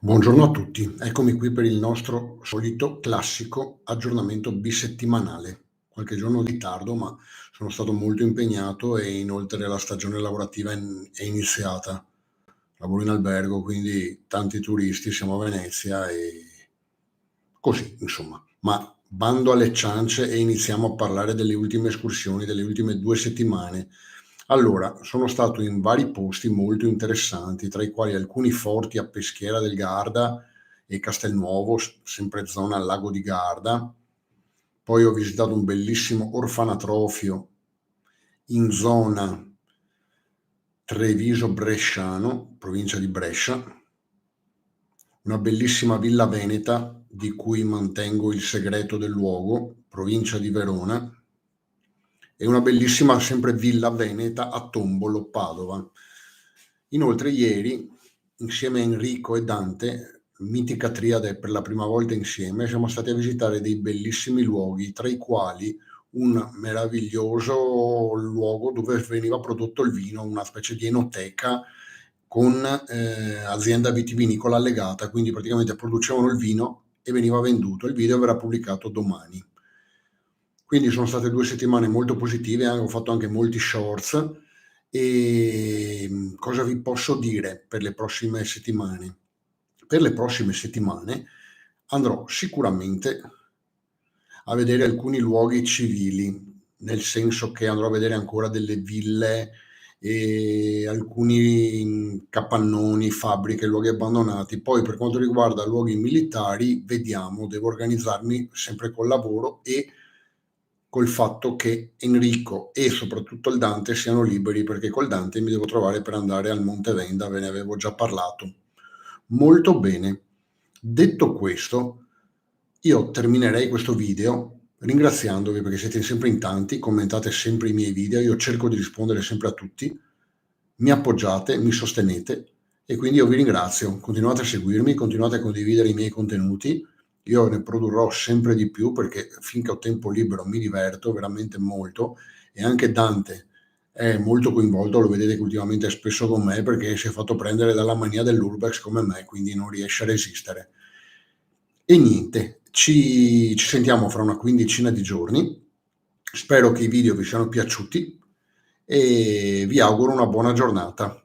Buongiorno a tutti, eccomi qui per il nostro solito classico aggiornamento bisettimanale. Qualche giorno di ritardo, ma sono stato molto impegnato e inoltre la stagione lavorativa è iniziata. Lavoro in albergo, quindi tanti turisti, siamo a Venezia e così, insomma. Ma bando alle ciance e iniziamo a parlare delle ultime escursioni, delle ultime 2 settimane. Allora, sono stato in vari posti molto interessanti, tra i quali alcuni forti a Peschiera del Garda e Castelnuovo, sempre zona Lago di Garda. Poi ho visitato un bellissimo orfanatrofio in zona Treviso-Bresciano, provincia di Brescia, una bellissima villa veneta di cui mantengo il segreto del luogo, provincia di Verona, e una bellissima sempre villa veneta a Tombolo, Padova. Inoltre ieri, insieme a Enrico e Dante, mitica triade per la prima volta insieme, siamo stati a visitare dei bellissimi luoghi, tra i quali un meraviglioso luogo dove veniva prodotto il vino, una specie di enoteca con azienda vitivinicola allegata, quindi praticamente producevano il vino e veniva venduto. Il video verrà pubblicato domani. Quindi sono state 2 settimane molto positive, ho fatto anche molti shorts. Cosa vi posso dire per le prossime settimane? Per le prossime settimane andrò sicuramente a vedere alcuni luoghi civili, nel senso che andrò a vedere ancora delle ville e alcuni capannoni, fabbriche, luoghi abbandonati. Poi per quanto riguarda luoghi militari, vediamo, devo organizzarmi sempre col lavoro e col fatto che Enrico e soprattutto il Dante siano liberi, perché col Dante mi devo trovare per andare al Monte Venda, ve ne avevo già parlato. Molto bene. Detto questo, io terminerei questo video ringraziandovi perché siete sempre in tanti, commentate sempre i miei video, io cerco di rispondere sempre a tutti, mi appoggiate, mi sostenete e quindi io vi ringrazio. Continuate a seguirmi, continuate a condividere i miei contenuti, io ne produrrò sempre di più perché finché ho tempo libero mi diverto veramente molto e anche Dante è molto coinvolto, lo vedete che ultimamente è spesso con me perché si è fatto prendere dalla mania dell'urbex come me, quindi non riesce a resistere. E niente, ci sentiamo fra una quindicina di giorni. Spero che i video vi siano piaciuti e vi auguro una buona giornata.